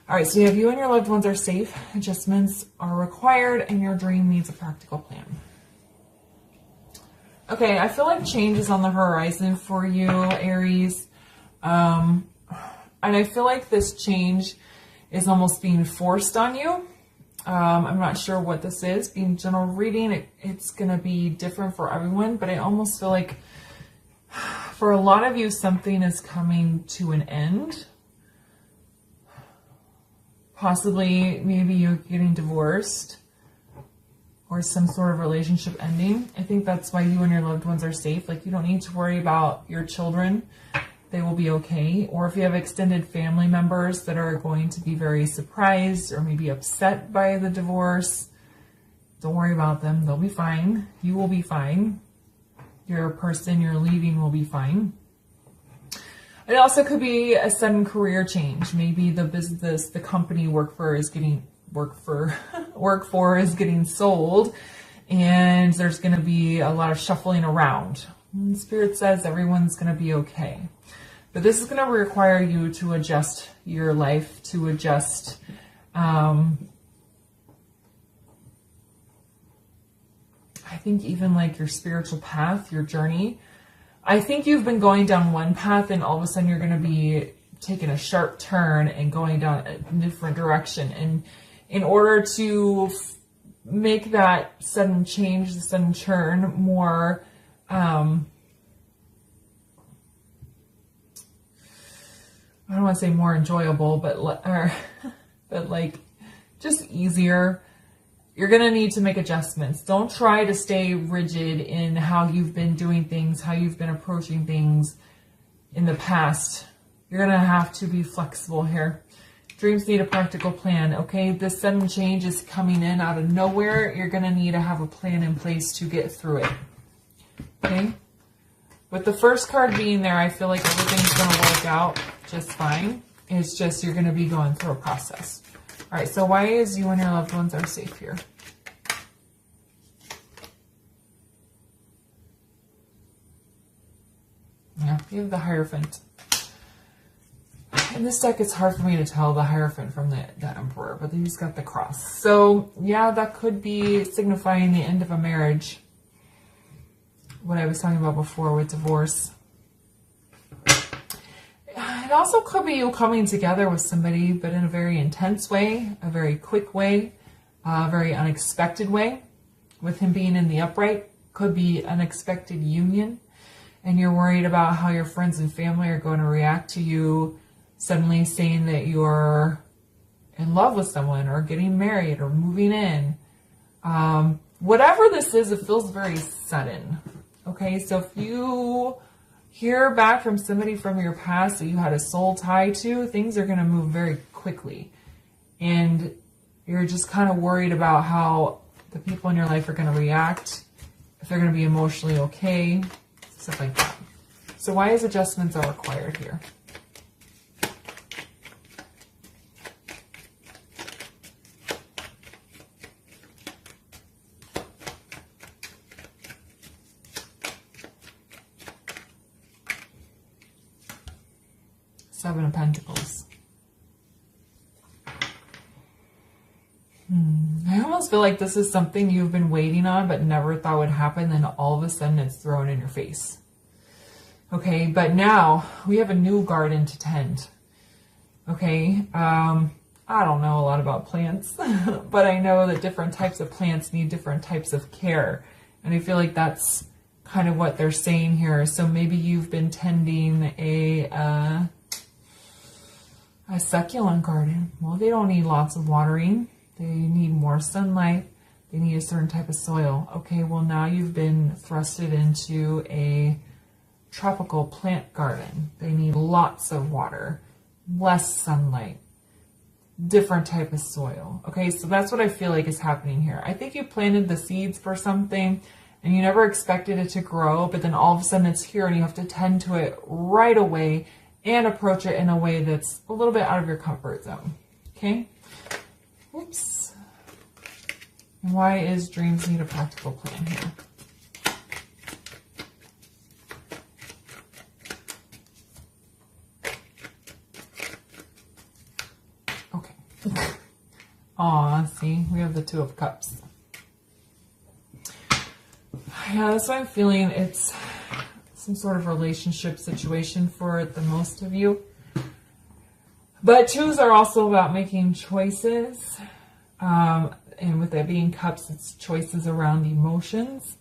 All right, so you have you and your loved ones are safe. Adjustments are required, and your dream needs a practical plan. Okay, I feel like change is on the horizon for you, Aries. And I feel like this change is almost being forced on you. I'm not sure what this is. Being general reading, it's going to be different for everyone, but I almost feel like for a lot of you, something is coming to an end. Possibly, maybe you're getting divorced or some sort of relationship ending. I think that's why you and your loved ones are safe. Like, you don't need to worry about your children. They will be okay. Or if you have extended family members that are going to be very surprised or maybe upset by the divorce, don't worry about them. They'll be fine. You will be fine. Your person you're leaving will be fine. It also could be a sudden career change. Maybe the business, the company you work for is getting sold, and there's going to be a lot of shuffling around. And Spirit says everyone's going to be okay. But this is going to require you to adjust your life, to adjust I think even like your spiritual path, your journey. I think you've been going down one path and all of a sudden you're going to be taking a sharp turn and going down a different direction. And in order to make that sudden change, the sudden turn more, I don't want to say more enjoyable, but like just easier, you're going to need to make adjustments. Don't try to stay rigid in how you've been doing things, how you've been approaching things in the past. You're going to have to be flexible here. Dreams need a practical plan, okay? This sudden change is coming in out of nowhere. You're going to need to have a plan in place to get through it, okay? With the first card being there, I feel like everything's going to work out just fine. It's just you're going to be going through a process. All right, so why is you and your loved ones are safe here? Yeah, you have the Hierophant. In this deck, it's hard for me to tell the Hierophant from the Emperor, but he's got the cross. So, yeah, that could be signifying the end of a marriage. What I was talking about before with divorce. It also could be you coming together with somebody, but in a very intense way, a very quick way, a very unexpected way. With him being in the upright, could be unexpected union. And you're worried about how your friends and family are going to react to you suddenly saying that you're in love with someone or getting married or moving in. Whatever this is, it feels very sudden. Okay, so if you hear back from somebody from your past that you had a soul tie to, things are going to move very quickly. And you're just kind of worried about how the people in your life are going to react, if they're going to be emotionally okay, stuff like that. So why is adjustments are required here? Seven of Pentacles. I almost feel like this is something you've been waiting on but never thought would happen, then all of a sudden it's thrown in your face. Okay, but now we have a new garden to tend. Okay, I don't know a lot about plants, but I know that different types of plants need different types of care. And I feel like that's kind of what they're saying here. So maybe you've been tending a succulent garden. Well, they don't need lots of watering. They need more sunlight. They need a certain type of soil. Okay, well now you've been thrusted into a tropical plant garden. They need lots of water, less sunlight, different type of soil. Okay, so that's what I feel like is happening here. I think you planted the seeds for something and you never expected it to grow, but then all of a sudden it's here and you have to tend to it right away and approach it in a way that's a little bit out of your comfort zone. Okay? Oops. And why is dreams need a practical plan here? Okay. Aw, see, we have the Two of Cups. Yeah, that's why I'm feeling it's some sort of relationship situation for the most of you. But twos are also about making choices. And with it being cups, it's choices around emotions.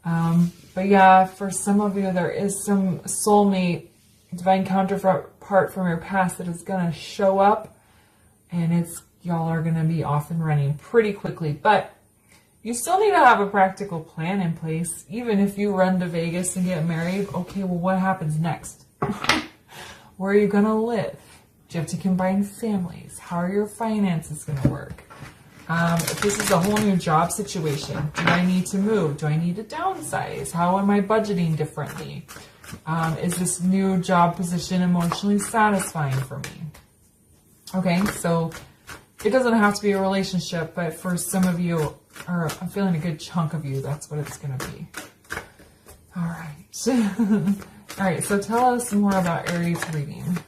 But yeah, for some of you, there is some soulmate, divine counterpart from your past that is going to show up. And y'all are going to be off and running pretty quickly. But you still need to have a practical plan in place. Even if you run to Vegas and get married, okay, well, what happens next? Where are you going to live? Do you have to combine families? How are your finances going to work? If this is a whole new job situation, do I need to move? Do I need to downsize? How am I budgeting differently? Is this new job position emotionally satisfying for me? Okay, so it doesn't have to be a relationship, but for some of you, or I'm feeling a good chunk of you, that's what it's going to be. All right. All right, so tell us more about Aries reading.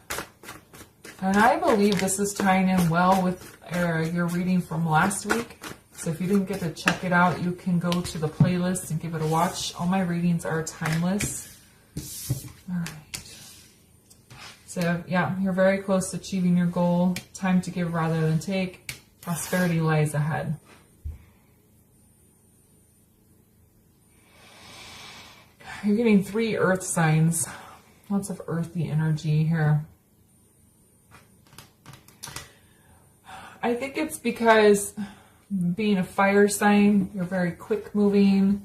And I believe this is tying in well with your reading from last week. So if you didn't get to check it out, you can go to the playlist and give it a watch. All my readings are timeless. All right. So yeah, you're very close to achieving your goal. Time to give rather than take. Prosperity lies ahead. You're getting 3 earth signs. Lots of earthy energy here. I think it's because being a fire sign, you're very quick moving,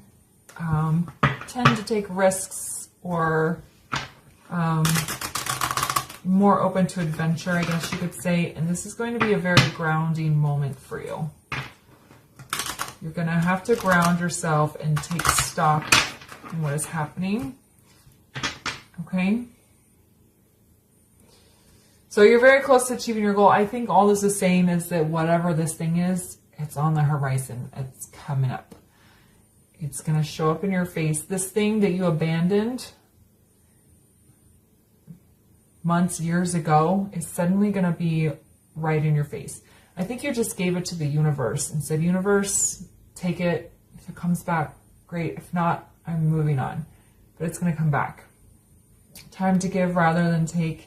tend to take risks, or more open to adventure, I guess you could say. And this is going to be a very grounding moment for you. You're going to have to ground yourself and take stock in what is happening. Okay? So you're very close to achieving your goal. I think all this is saying is that whatever this thing is, it's on the horizon. It's coming up. It's going to show up in your face. This thing that you abandoned months, years ago is suddenly going to be right in your face. I think you just gave it to the universe and said, universe, take it. If it comes back, great. If not, I'm moving on. But it's going to come back. Time to give rather than take.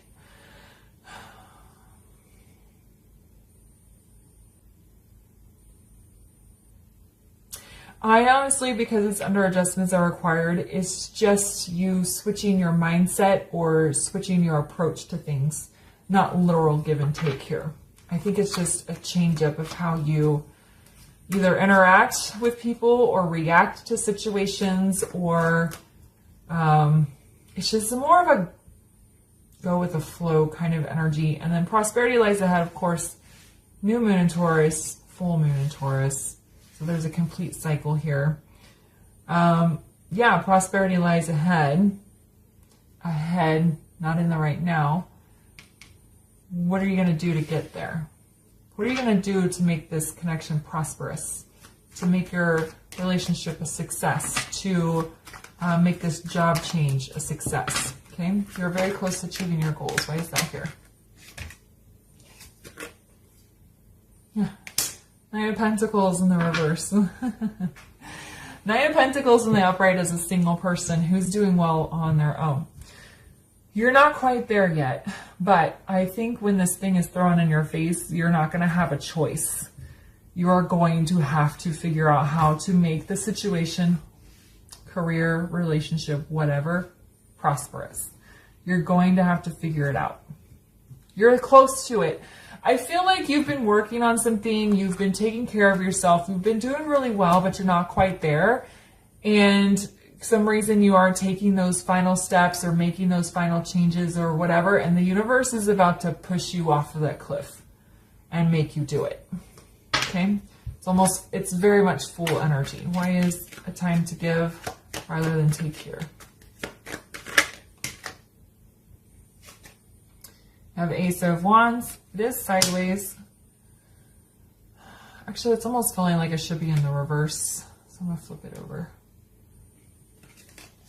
I honestly, because it's under adjustments are required, it's just you switching your mindset or switching your approach to things, not literal give and take here. I think it's just a change up of how you either interact with people or react to situations, or it's just more of a go with the flow kind of energy. And then prosperity lies ahead, of course, new moon in Taurus, full moon in Taurus. So there's a complete cycle here. Yeah, prosperity lies ahead, not in the right now. What are you going to do to get there? What are you going to do to make this connection prosperous? To make your relationship a success? To make this job change a success? Okay, you're very close to achieving your goals. Why is that here? Yeah. Nine of Pentacles in the reverse. Nine of Pentacles in the upright is a single person who's doing well on their own. You're not quite there yet, but I think when this thing is thrown in your face, you're not going to have a choice. You are going to have to figure out how to make the situation, career, relationship, whatever, prosperous. You're going to have to figure it out. You're close to it. I feel like you've been working on something, you've been taking care of yourself, you've been doing really well, but you're not quite there. And some reason you aren't taking those final steps or making those final changes or whatever, and the universe is about to push you off of that cliff and make you do it. Okay? It's very much full energy. Why is a time to give rather than take here? I have Ace of Wands. It is sideways. Actually, it's almost feeling like it should be in the reverse. So I'm going to flip it over.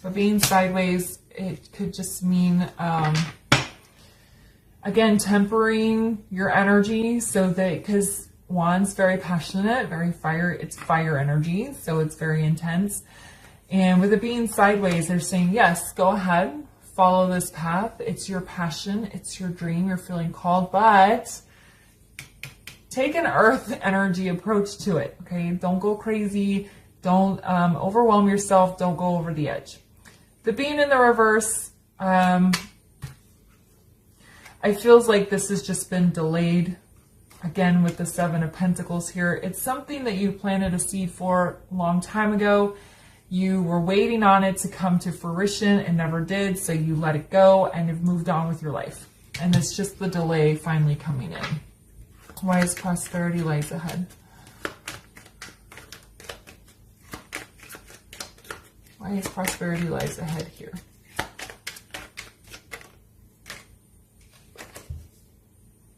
But being sideways, it could just mean, I Again, tempering your energy so that, because Wand's very passionate, very fire, it's fire energy, so it's very intense. And with it being sideways, they're saying, yes, go ahead, follow this path. It's your passion, it's your dream, you're feeling called, but take an earth energy approach to it, okay? Don't go crazy, don't overwhelm yourself, don't go over the edge. The being in the reverse, I feels like this has just been delayed. Again, with the Seven of Pentacles here, it's something that you planted a seed for a long time ago. You were waiting on it to come to fruition and never did, so you let it go and have moved on with your life. And it's just the delay finally coming in. Why is prosperity lies ahead? Why is prosperity lies ahead here?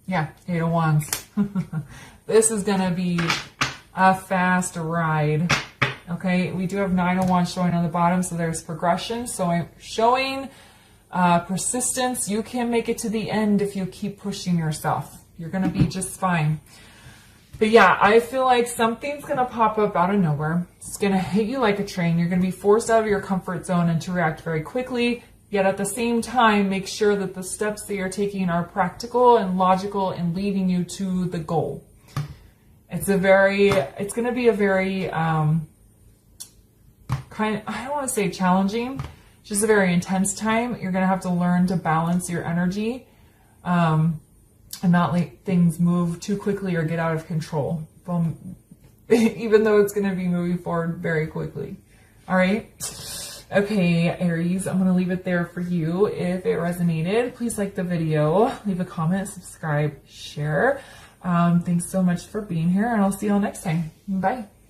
Yeah, Eight of Wands. This is going to be a fast ride. Okay, we do have Nine of Wands showing on the bottom, so there's progression. So I'm showing persistence. You can make it to the end if you keep pushing yourself. You're going to be just fine. But yeah, I feel like something's going to pop up out of nowhere. It's going to hit you like a train. You're going to be forced out of your comfort zone and to react very quickly. Yet at the same time, make sure that the steps that you're taking are practical and logical and leading you to the goal. It's going to be a very, I don't want to say challenging, just a very intense time. You're going to have to learn to balance your energy, and not let things move too quickly or get out of control. Even though it's going to be moving forward very quickly. All right. Okay, Aries, I'm going to leave it there for you. If it resonated, please like the video, leave a comment, subscribe, share. Thanks so much for being here, and I'll see you all next time. Bye.